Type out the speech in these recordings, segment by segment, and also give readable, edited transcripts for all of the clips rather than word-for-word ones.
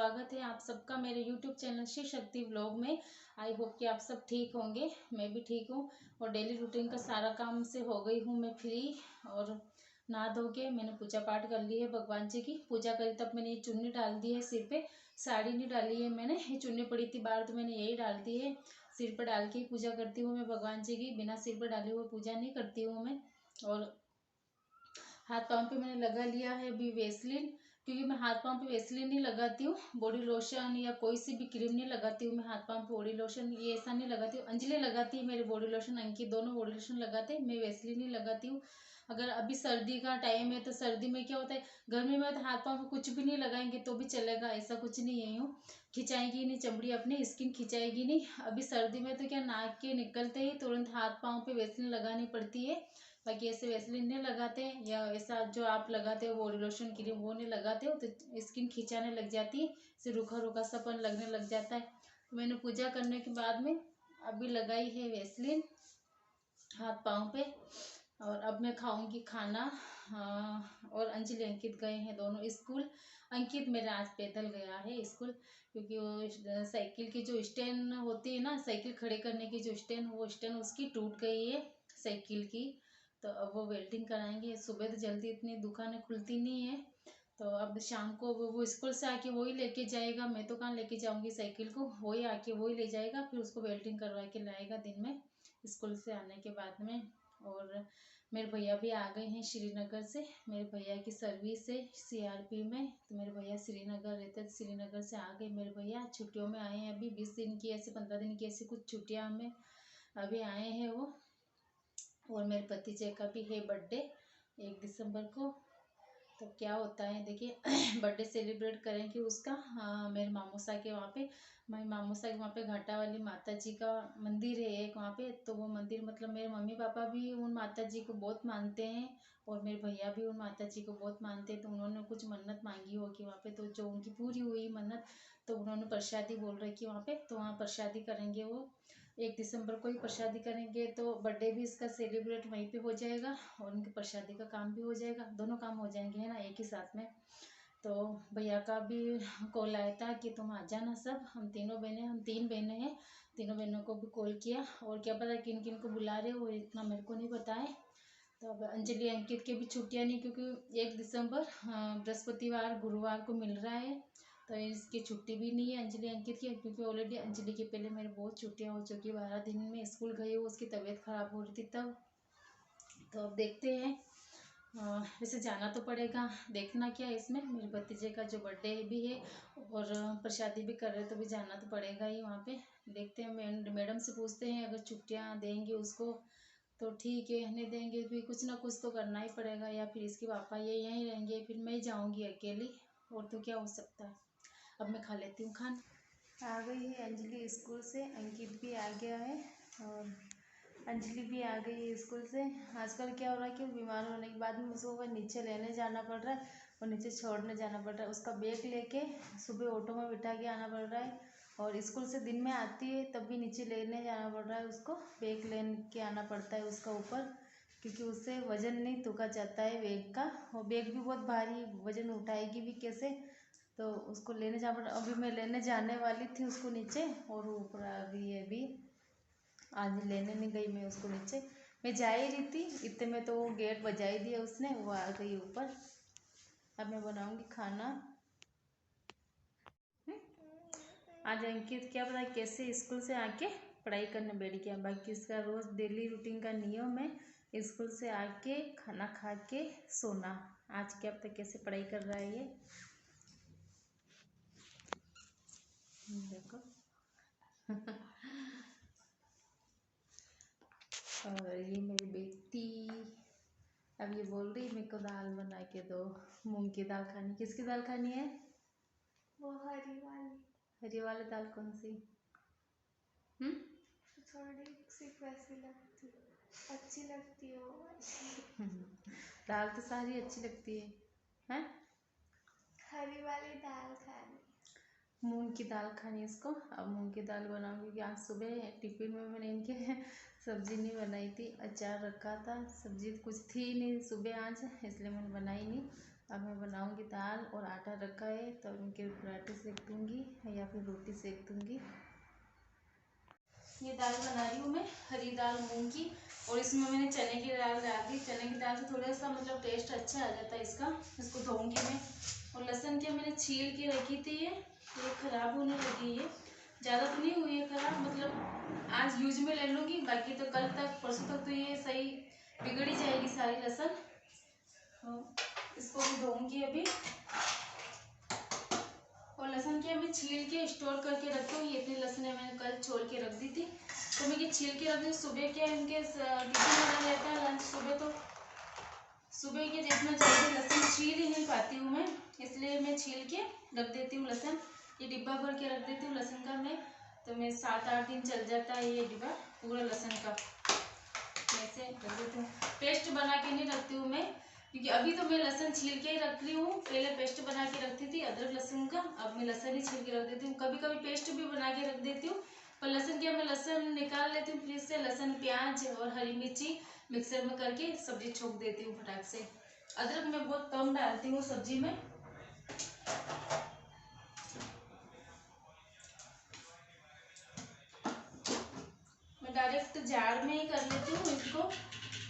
स्वागत है आप सबका मेरे YouTube channel Shiv Shakti vlog में। आई होप कि आप सब ठीक होंगे, मैं भी ठीक हूँ। और डेली रूटीन का सारा काम से हो गई हूँ मैं फ्री। और नहा धो के मैंने पूजा पाठ कर ली है, भगवान जी की पूजा करी। तब मैंने ये चुन्नी डाल दी है सिर पे, साड़ी नहीं डाली है मैंने। ये चुन्नी पड़ी थी बाहर तो मैंने यही डाल दी है। सिर पर डाल के ही पूजा करती हूँ मैं भगवान जी की, बिना सिर पर डाले हुए पूजा नहीं करती हूँ मैं। और हाथ पाँव पे मैंने लगा लिया है अभी वेसलिन, क्योंकि मैं हाथ पाँव पे वेसलिन नहीं लगाती हूँ। बॉडी लोशन या कोई सी भी क्रीम नहीं लगाती हूँ मैं हाथ पाँव पे। बॉडी लोशन ये ऐसा नहीं लगाती हूँ। अंजलि लगाती है मेरे बॉडी लोशन, अंकित दोनों बॉडी लोशन लगाते हैं, मैं वेसलिन नहीं लगाती हूँ। अगर अभी सर्दी का टाइम है तो सर्दी में क्या होता है, गर्मी में तो हाथ पाँव पे कुछ भी नहीं लगाएंगे तो भी चलेगा, ऐसा कुछ नहीं है। यूँ खिंचाएगी नहीं चमड़ी, अपनी स्किन खिंचाएगी नहीं। अभी सर्दी में तो क्या नाक के निकलते ही तुरंत हाथ पाँव पे वेसलिन लगानी पड़ती है। बाकी ऐसे वैसलीन नहीं लगाते, या ऐसा जो आप लगाते हो बॉडी लोशन क्रीम वो नहीं लगाते हो तो स्किन खिंचाने लग जाती है, इसे रूखा रूखा सापन लगने लग जाता है। तो मैंने पूजा करने के बाद में अभी लगाई है वैसलीन हाथ पाँव पे। और अब मैं खाऊंगी खाना। और अंजलि अंकित गए हैं दोनों स्कूल। अंकित मेरा आज पैदल गया है स्कूल, क्योंकि वो साइकिल की जो स्टैंड होती है ना, साइकिल खड़े करने की जो स्टैंड, वो स्टैंड उसकी टूट गई है साइकिल की। तो अब वो वेल्डिंग कराएंगे। सुबह तो जल्दी इतनी दुकानें खुलती नहीं है, तो अब शाम को वो स्कूल से आके वही लेके जाएगा। मैं तो कहाँ लेके जाऊंगी साइकिल को, वही आके वही ले जाएगा, फिर उसको वेल्डिंग करवा के लाएगा दिन में स्कूल से आने के बाद में। और मेरे भैया भी आ गए हैं श्रीनगर से। मेरे भैया की सर्विस है सीआरपी में, तो मेरे भैया श्रीनगर रहते हैं, श्रीनगर से आ गए मेरे भैया। छुट्टियों में आए हैं, अभी 20 दिन की ऐसे 15 दिन की ऐसी कुछ छुट्टियाँ में अभी आए हैं वो। और मेरे भतीजे का भी है बर्थडे 1 दिसंबर को। तो क्या होता है देखिए बर्थडे सेलिब्रेट करेंगे उसका। हाँ, मेरे मामूसा के वहाँ पे, मेरे मामूसा के वहाँ पे घाटा वाली माता जी का मंदिर है एक वहाँ पे। तो वो मंदिर मतलब मेरे मम्मी पापा भी उन माता जी को बहुत मानते हैं, और मेरे भैया भी उन माता जी को बहुत मानते हैं। तो उन्होंने कुछ मन्नत मांगी होगी वहाँ पे, तो जो उनकी पूरी हुई मन्नत, तो उन्होंने प्रसादी बोल रखी वहाँ पे, तो वहाँ प्रसादी करेंगे वो। 1 दिसंबर को ही प्रसादी करेंगे, तो बर्थडे भी इसका सेलिब्रेट वहीं पे हो जाएगा और उनके प्रसादी का काम भी हो जाएगा, दोनों काम हो जाएंगे है ना एक ही साथ में। तो भैया का भी कॉल आया था कि तुम आ जाना सब, हम तीनों बहनें, हम 3 बहनें हैं, तीनों बहनों को भी कॉल किया। और क्या पता किन किन को बुला रहे हो इतना मेरे को नहीं पता है। तो अब अंजलि अंकित के भी छुट्टियाँ नहीं, क्योंकि 1 दिसंबर बृहस्पतिवार गुरुवार को मिल रहा है, तो इसकी छुट्टी भी नहीं है अंजलि अंकित की। क्योंकि ऑलरेडी अंजलि के पहले मेरे बहुत छुट्टियाँ हो चुकी, 12 दिन में स्कूल गई हो, उसकी तबीयत ख़राब हो रही थी तब। तो अब देखते हैं। वैसे जाना तो पड़ेगा, देखना क्या है इसमें, मेरे भतीजे का जो बर्थडे भी है और प्रसादी भी कर रहे, तो भी जाना तो पड़ेगा ही वहाँ पे। देखते हैं, मैडम से पूछते हैं, अगर छुट्टियाँ देंगे उसको तो ठीक है, नहीं देंगे फिर कुछ ना कुछ तो करना ही पड़ेगा, या फिर इसके पापा ये यहीं रहेंगे, फिर मैं जाऊँगी अकेली, और तो क्या हो सकता है। अब मैं खा लेती हूँ खाना। आ गई है अंजलि स्कूल से, अंकित भी आ गया है और अंजलि भी आ गई है स्कूल से। आजकल क्या हो रहा है कि बीमार होने के बाद में उसको नीचे लेने जाना पड़ रहा है और नीचे छोड़ने जाना पड़ रहा है। उसका बैग लेके सुबह ऑटो में बिठा के आना पड़ रहा है, और स्कूल से दिन में आती है तब भी नीचे लेने जाना पड़ रहा है उसको, बैग लेने के आना पड़ता है उसका ऊपर, क्योंकि उससे वज़न नहीं तूका जाता है बैग का, और बैग भी बहुत भारी, वज़न उठाएगी भी कैसे, तो उसको लेने जाना पड़ा। अभी मैं लेने जाने वाली थी उसको नीचे, और ऊपर आ गई है अभी। आज लेने नहीं गई मैं उसको नीचे, मैं जा ही रही थी इतने में तो वो गेट बजा ही दिया उसने, वो आ गई ऊपर। अब मैं बनाऊंगी खाना। आज अंकित क्या पता कैसे स्कूल से आके पढ़ाई करने बैठ गया। बाकी इसका रोज़ डेली रूटीन का नियम है स्कूल से आके खाना खा के सोना। आज क्या पता कैसे पढ़ाई कर रहा है ये, देखो और ये मेरी बेटी अब ये बोल रही मेरे को दाल बना के दो, मूंग की दाल खानी। किसकी दाल खानी है? वो हरी वाली। हरी वाली दाल कौन सी? थोड़ी सी वैसी लगती, अच्छी लगती है वो वाली। दाल तो सारी अच्छी लगती है, हैं? हरी वाली दाल खानी। मूंग की दाल खानी इसको। अब मूंग की दाल बनाऊंगी। आज सुबह टिफिन में मैंने इनके सब्जी नहीं बनाई थी, अचार रखा था, सब्जी कुछ थी नहीं सुबह आज, इसलिए मैंने बनाई नहीं। अब मैं बनाऊंगी दाल और आटा रखा है तो इनके पराठे सेक दूंगी या फिर रोटी सेक दूंगी। ये दाल बना रही हूँ मैं, हरी दाल मूंग की, और इसमें मैंने चने की दाल डाल दी। चने की दाल से थोड़ा सा मतलब टेस्ट अच्छा आ जाता है इसका। इसको धोऊंगी मैं। और लहसुन के मैंने छील के रखी थी, ये खराब होने लगी है, ज़्यादा तो नहीं हुई है खराब, मतलब आज यूज में ले लूँगी, बाकी तो कल तक परसों तक तो ये सही बिगड़ ही जाएगी सारी लहसुन। तो इसको भी धोऊंगी अभी। और लहसुन की मैं छील के स्टोर करके रखती हूँ। ये इतनी लहसुन है मैंने कल छोड़ के रख दी थी, तो मैं ये छील के रख दी। सुबह के इनके टिफिन बना रहता है लंच सुबह, तो सुबह के जितना जल्दी लहसुन छील ही नहीं पाती हूँ मैं, इसलिए मैं छील के रख देती हूँ लहसुन। ये डिब्बा भर के रख देती हूँ लहसुन का मैं, तो मैं 7-8 दिन चल जाता है ये डिब्बा पूरा लहसुन का। ऐसे रख देती हूँ, पेस्ट बना के नहीं रखती हूँ मैं, क्योंकि अभी तो मैं लहसुन छील के ही रख रही हूँ। पहले पेस्ट बना के रखती थी अदरक लहसुन का, अब मैं लहसुन ही छील के रख देती हूँ। कभी कभी पेस्ट भी बना के रख देती हूँ, पर लहसुन की मैं लहसुन निकाल लेती हूँ फ्रिज से। लहसुन प्याज और हरी मिर्ची मिक्सर में करके सब्जी छोक देती हूँ फटाक से। अदरक मैं बहुत कम डालती हूँ सब्जी में। मैं डायरेक्ट जार में ही कर लेती हूँ इसको,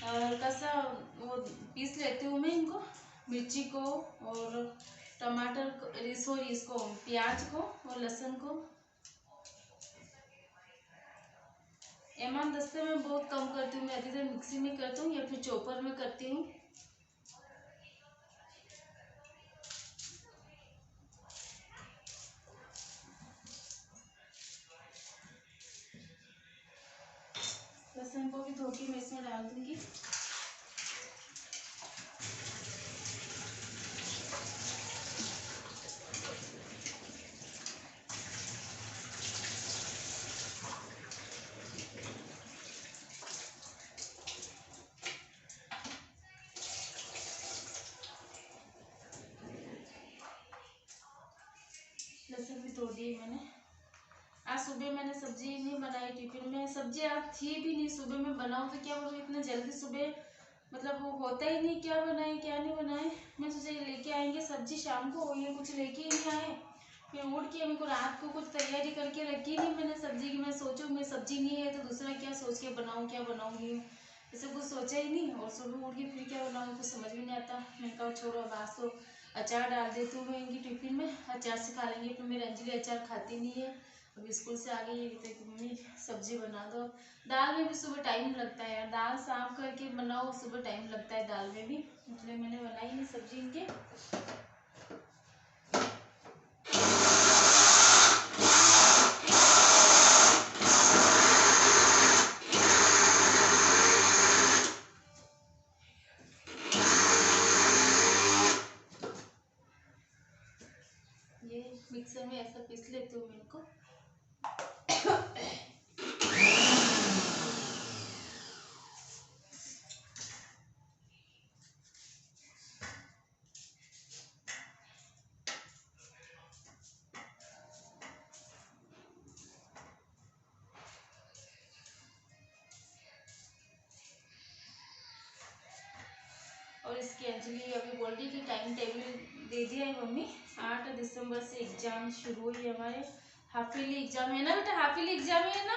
हल्का सा वो पीस लेती हूँ मैं इनको, मिर्ची को और टमाटर को, सॉरी इसको प्याज को और लहसुन को। एमन दस्ते में बहुत कम करती हूँ मैं, अधिकतर मिक्सी में करती हूँ या फिर चॉपर में करती हूँ। लहसुन को भी धो के मैं इसमें डाल दूंगी। लहसुन भी धो दिए मैंने। आज सुबह मैंने सब्जी नहीं बनाई टिफिन में, सब्जी आज थी भी नहीं। सुबह में बनाऊँ तो क्या बोलूँ, इतना जल्दी सुबह मतलब वो होता ही नहीं, क्या बनाए क्या नहीं बनाए। मैं सोचा ये लेके आएंगे सब्जी शाम को, ये कुछ लेके ही नहीं आए। फिर उठ के मेरे को रात को कुछ तैयारी करके रखी नहीं मैंने सब्जी की। मैं सोचूँ मैं सब्जी नहीं है तो दूसरा क्या सोच के बनाऊँ, क्या बनाऊँगी, ऐसे कुछ सोचा ही नहीं। और सुबह उठ के फिर क्या बनाऊँ कुछ समझ में नहीं आता। मैंने कहा छोड़ो, अब आज तो अचार डाल देती हूँ मैं इनकी टिफिन में, अचार से खा लेंगे। फिर मेरी अंजलि अचार खाती नहीं है, अभी स्कूल से आ गई है तो मम्मी सब्जी बना दो। दाल में भी सुबह टाइम लगता है यार, दाल साफ करके बनाओ, सुबह टाइम लगता है दाल में भी, इसलिए मैंने बनाई नहीं सब्जी इनके। ये मिक्सर में ऐसा पीस लेती हूँ मैं इनको। और इसकी अंजलि अभी बोल रही कि टाइम टेबल दे दिया है मम्मी, 8 दिसंबर से एग्जाम शुरू हुई है हमारे। हाफ ईयरली एग्जाम है ना बेटा, हाफ ईयरली एग्जाम है ना,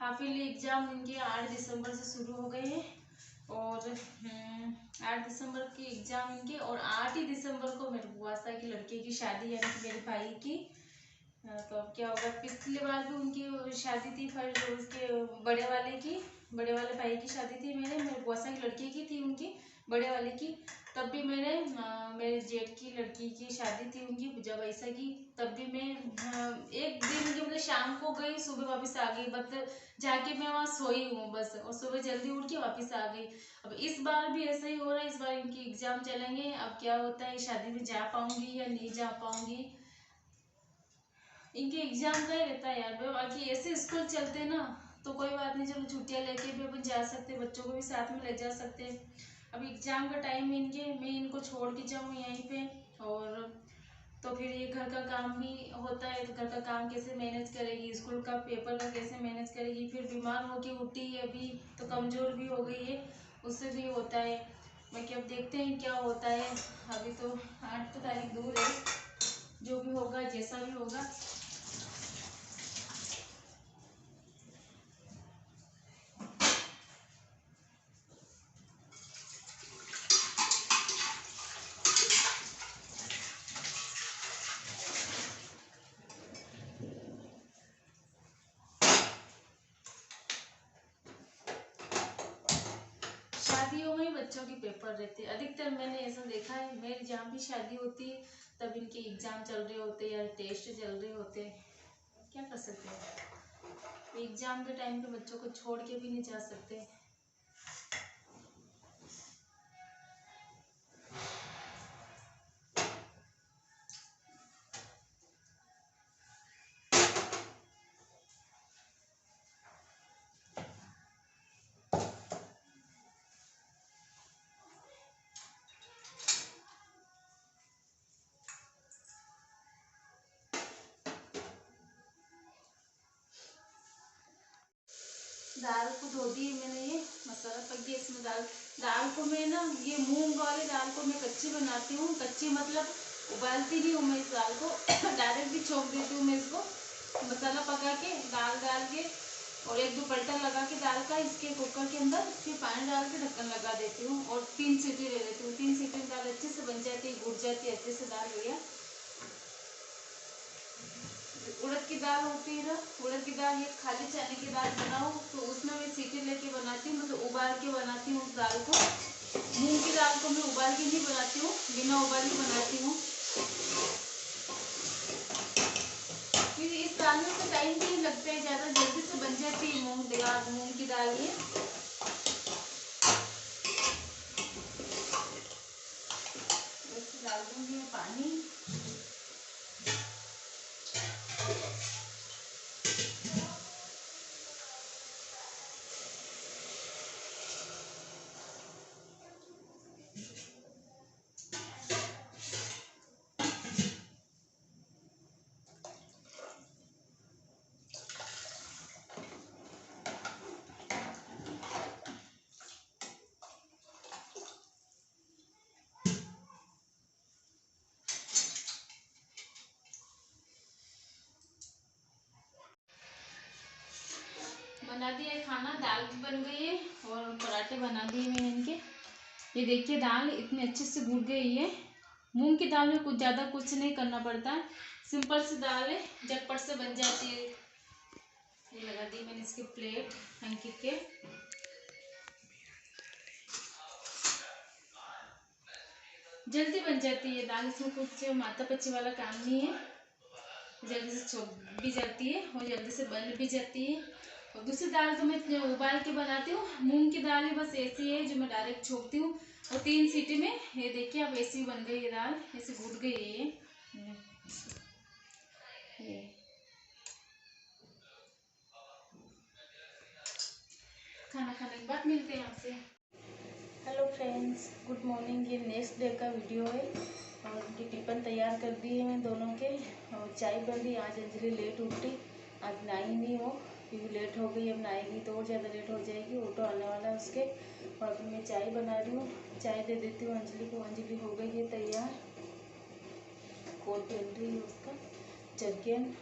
हाफ ईयरली एग्जाम इनके 8 दिसंबर से शुरू हो गए हैं। और 8 दिसंबर की एग्जाम इनके, और 8 ही दिसंबर को मेरे बुआ सा की लड़के की शादी, यानी कि मेरे भाई की। तो अब क्या होगा, पिछली बार भी उनकी शादी थी, फिर उसके बड़े वाले की, बड़े वाले भाई की शादी थी, मेरे बुआ सा की लड़की की थी उनकी, बड़े वाले की। तब भी मेरे जेठ की लड़की की शादी थी उनकी, पूजा वैसा की। तब भी मैं एक दिन की मतलब शाम को गई, सुबह वापस आ गई, बस जाके मैं वहाँ सोई हूँ बस, और सुबह जल्दी उठ के वापस आ गई। अब इस बार भी ऐसा ही हो रहा है, इस बार इनकी एग्जाम चलेंगे। अब क्या होता है, शादी में जा पाऊंगी या नहीं जा पाऊंगी, इनके एग्जाम का ही रहता है यार। बाकी ऐसे स्कूल चलते ना तो कोई बात नहीं, चलो छुट्टियां लेके भी अपन जा सकते, बच्चों को भी साथ में ले जा सकते। अब एग्जाम का टाइम है इनके, मैं इनको छोड़ के जाऊँ यहीं पे, और तो फिर ये घर का काम भी होता है, तो घर का काम कैसे मैनेज करेगी, स्कूल का पेपर का कैसे मैनेज करेगी। फिर बीमार होके उठी है अभी, तो कमजोर भी हो गई है, उससे भी होता है। बाकी अब देखते हैं क्या होता है। अभी तो 8 तारीख दूर है, जो भी होगा जैसा भी होगा। शादियों में बच्चों के पेपर रहते हैं अधिकतर, मैंने ऐसा देखा है। मेरी जहाँ भी शादी होती है तब इनके एग्जाम चल रहे होते या टेस्ट चल रहे होते। क्या कर सकते हैं, एग्जाम के टाइम पे बच्चों को छोड़ के भी नहीं जा सकते। दाल को धो दी मैंने, ये मसाला पक गया इसमें। दाल को मैं ना, ये मूंग वाली दाल को मैं कच्ची बनाती हूँ। कच्ची मतलब उबालती नहीं हूँ मैं इस दाल को डायरेक्ट भी छोंक देती हूँ मैं इसको। मसाला पका के दाल डाल के और 1-2 पलटा लगा के दाल का इसके कुकर के अंदर, फिर पानी डाल के ढक्कन लगा देती हूँ और 3 सीटी ले लेती हूँ। 3 सीटी में दाल अच्छे से बन जाती है, घुट जाती है अच्छे से दाल भैया। उड़द की दाल होती है ना, उड़द की दाल, ये खाली चने की दाल बनाओ तो उसमें मैं सीटी लेके बनाती हूँ, मतलब उबाल के बनाती हूँ उस दाल को। मूंग की दाल को मैं उबाल के नहीं बनाती हूँ, बिना उबाल के बनाती हूँ। फिर इस दाल में तो टाइम भी नहीं लगता है ज़्यादा, जल्दी से बन जाती है मूंग की दाल ये। बस डाल दूंगी मैं पानी। बना दिया है खाना, दाल भी बन गई है और पराठे बना दिए मैंने इनके। ये देखिए दाल इतनी अच्छे से घुट गई है। मूंग की दाल में कुछ ज़्यादा कुछ नहीं करना पड़ता, सिंपल सी दाल है, झटपट से बन जाती है। ये लगा दी मैंने इसके प्लेट अंकित के। जल्दी बन जाती है दाल, इसमें कुछ माथा पच्ची वाला काम नहीं है। जल्दी से छोक भी जाती है और जल्दी से बन भी जाती है। और दूसरी दाल तो मैं उबाल के बनाती हूँ। मूंग की दाल ही बस ऐसी है जो मैं डायरेक्ट छोकती हूँ और 3 सीटी में, ये देखिए अब ऐसी बन गई है दाल, ऐसे घुट गई है ये। खाना खाने के बाद मिलते हैं आपसे। Hello friends, good morning. ये नेक्स्ट डे का वीडियो है और उनकी टिफ़िन तैयार कर दिए मैं दोनों के, और चाय बन रही। आज अंजलि लेट उठी, आज नहाई नहीं हो क्योंकि लेट हो गई। अब नहाएगी तो और ज़्यादा लेट हो जाएगी, ऑटो आने वाला है उसके। और अभी मैं चाय बना रही हूँ, चाय दे देती हूँ अंजलि को। अंजलि हो गई है तैयार, कोट पहन रही है उसका, जर्किन,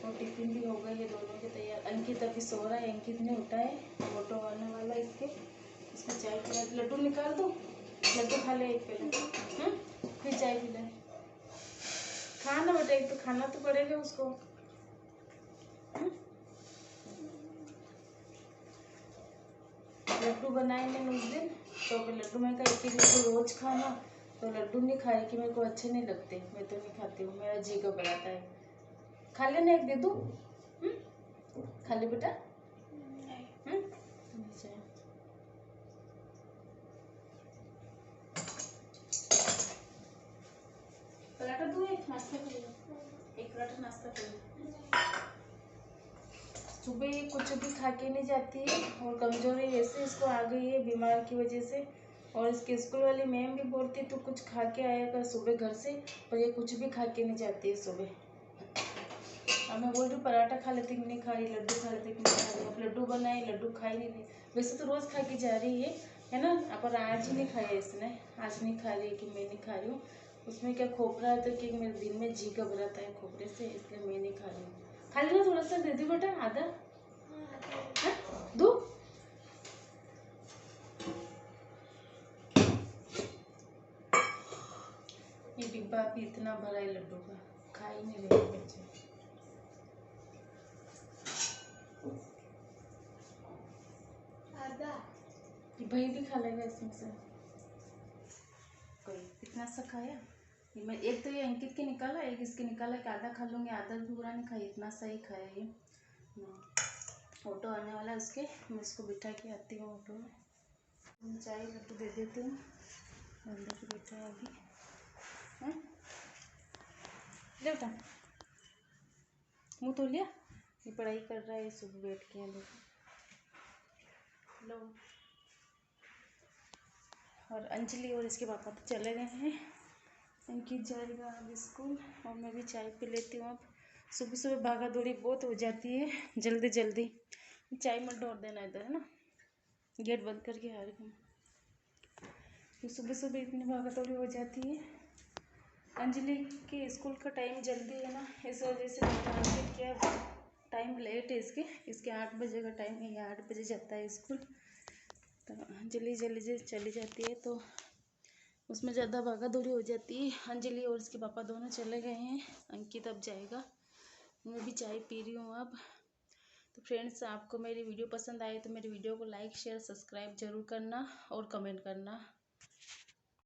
और टिफ़िन भी हो गई है दोनों के तैयार। अंकित अभी सो रहा है, अंकित ने उठा है, ऑटो आने वाला है इसके, इसको चाय पिला। लड्डू निकाल दो, लड्डू खा ले एक पहले, फिर चाय पिला। खाना बेटा, एक तो खाना तो पड़ेगा उसको। लड्डू बनाए मैंने उस दिन, तो लड्डू मैं कहा एक लड्डू रोज खाना, तो लड्डू नहीं खाए कि मेरे को अच्छे नहीं लगते, मैं तो नहीं खाती हूँ, मेरा जी घबराता है। खा लेना, एक दे दूँ? खा ले बेटा। पराठा दूँ, एक नाश्ता करेगा, एक पराठा नाश्ता करेगा। सुबह कुछ भी खा के नहीं जाती है और कमजोरी ऐसे इसको आ गई है बीमार की वजह से। और इसके स्कूल वाली मैम भी बोलती तो कुछ खा के आया कर सुबह घर से, पर ये कुछ भी खा के नहीं जाती है सुबह। अब मैं बोल रही हूँ पराठा खा लेती नहीं खा रही, लड्डू खा लेती नहीं खा रही। अब लड्डू बनाए, लड्डू खाई नहीं रही। वैसे तो रोज़ खा के जा रही है, है ना। पर आज ही नहीं खाया इसने, आज नहीं खा रही कि मैं नहीं खा रही हूँ। उसमें क्या खोपरा है तो कि मेरे दिन में जी घबराता है खोपरे से, इसलिए मैं नहीं खा रही हूँ। खा लेना, थोड़ा सा दे दी बेटा, आधा दो। ये डिब्बा अभी इतना भरा है लड्डू का, खा ही नहीं रहे बच्चे। आधा भाई भी खा लेगा इसमें से कोई। इतना सा खाया मैं, एक तो ये अंकित के निकाला, एक इसके निकाला कि आधा खा लूँगी, आधा भी पूरा नहीं खाया, इतना सा ही खाया ये। ऑटो आने वाला है उसके, मैं इसको बिठा के आती हूँ ऑटो में। चाय लड्डू दे देती हूँ, अंदर से बैठा है अभी। हाँ ले बेटा, मुँह धो लिया। ये पढ़ाई कर रहा है, सुबह बैठ के हैं लो। और अंजलि और इसके पापा तो चले गए हैं, अंकित जाएगा अब स्कूल, और मैं भी चाय पी लेती हूँ। अब सुबह सुबह भागा दौड़ी बहुत हो जाती है, जल्दी जल्दी। चाय मत ढोर देना इधर, है ना, गेट बंद करके आ रही हूँ। तो सुबह सुबह इतनी भागा दौड़ी हो जाती है। अंजलि के स्कूल का टाइम जल्दी है ना, इस वजह से अंकित क्या टाइम लेट है इसके 8 बजे का टाइम है, 8 बजे जाता है स्कूल। तो अंजलि जल्दी चली जाती है, तो उसमें ज़्यादा भागा दौड़ी हो जाती है। अंजलि और उसके पापा दोनों चले गए हैं, अंकित अब जाएगा। मैं भी चाय पी रही हूँ अब। तो फ्रेंड्स, आपको मेरी वीडियो पसंद आए तो मेरी वीडियो को लाइक शेयर सब्सक्राइब जरूर करना और कमेंट करना।